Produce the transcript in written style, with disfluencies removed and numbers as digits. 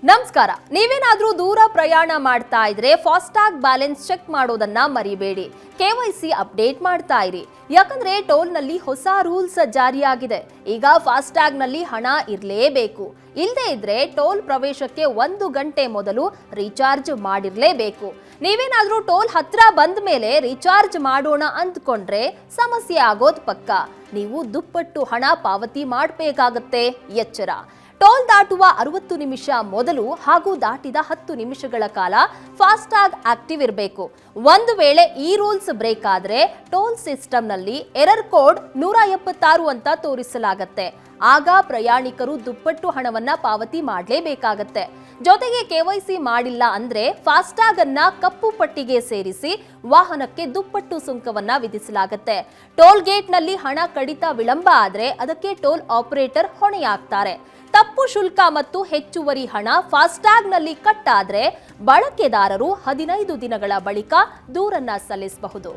ನಮಸ್ಕಾರ. ನೀವೇನಾದ್ರೂ ದೂರ ಪ್ರಯಾಣ ಮಾಡ್ತಾ ಇದ್ರೆ ಫಾಸ್ಟಾಗ್ ಬ್ಯಾಲೆನ್ಸ್ ಚೆಕ್ ಮಾಡೋದನ್ನ ಮರಿಬೇಡಿ. KYC ಅಪ್ಡೇಟ್ ಮಾಡ್ತಾ ಇರಿ. ಯಾಕಂದ್ರೆ ಟೋಲ್ ನಲ್ಲಿ ಹೊಸ ರೂಲ್ಸ್ ಜಾರಿಯಾಗಿದೆ. ಈಗ ಫಾಸ್ಟಾಗ್ ನಲ್ಲಿ ಹಣ ಇರಲೇಬೇಕು. ಇಲ್ಲದೆ ಇದ್ರೆ ಟೋಲ್ ಪ್ರವೇಶಕ್ಕೆ 1 ಗಂಟೆ ಮೊದಲು ರೀಚಾರ್ಜ್ ಮಾಡಿರಲೇಬೇಕು. ನೀವೇನಾದ್ರೂ ಟೋಲ್ ಹತ್ರ ಬಂದ ಮೇಲೆ ರೀಚಾರ್ಜ್ ಮಾಡೋಣ ಅಂದ್ಕೊಂಡ್ರೆ ಸಮಸ್ಯೆ ಆಗೋದು ಪಕ್ಕ. ನೀವು ದುಪ್ಪಟ್ಟು ಹಣ ಪಾವತಿ ಮಾಡಬೇಕಾಗತ್ತೆ. ಎಚ್ಚರ. ಟೋಲ್ ದಾಟುವ 60 ನಿಮಿಷ ಮೊದಲು ಹಾಗೂ ದಾಟಿದ 10 ನಿಮಿಷಗಳ ಕಾಲ ಫಾಸ್ಟಾಗ್ ಆಕ್ಟಿವ್ ಇರಬೇಕು. ಒಂದು ವೇಳೆ ಈ ರೂಲ್ಸ್ ಬ್ರೇಕ್ ಆದ್ರೆ ಟೋಲ್ ಸಿಸ್ಟಂನಲ್ಲಿ ಎರರ್ ಕೋಡ್ 176 ಅಂತ ತೋರಿಸಲಾಗುತ್ತೆ. ಆಗ ಪ್ರಯಾಣಿಕರು ದುಪ್ಪಟ್ಟು ಹಣವನ್ನ ಪಾವತಿ ಮಾಡಲೇಬೇಕಾಗತ್ತೆ. ಜೊತೆಗೆ KYC ಮಾಡಿಲ್ಲ ಅಂದ್ರೆ ಫಾಸ್ಟಾಗ್ ಅನ್ನ ಕಪ್ಪು ಪಟ್ಟಿಗೆ ಸೇರಿಸಿ ವಾಹನಕ್ಕೆ ದುಪ್ಪಟ್ಟು ಸುಂಕವನ್ನ ವಿಧಿಸಲಾಗುತ್ತೆ. ಟೋಲ್ ಗೇಟ್ ನಲ್ಲಿ ಹಣ ಕಡಿತ ವಿಳಂಬ ಆದ್ರೆ ಅದಕ್ಕೆ ಟೋಲ್ ಆಪರೇಟರ್ ಹೊಣೆಯಾಗ್ತಾರೆ. ತಪ್ಪು ಶುಲ್ಕ ಮತ್ತು ಹೆಚ್ಚುವರಿ ಹಣ ಫಾಸ್ಟಾಗ್ ನಲ್ಲಿ ಕಟ್ ಆದ್ರೆ ಬಳಕೆದಾರರು 15 ದಿನಗಳ ಬಳಿಕ ದೂರನ್ನ ಸಲ್ಲಿಸಬಹುದು.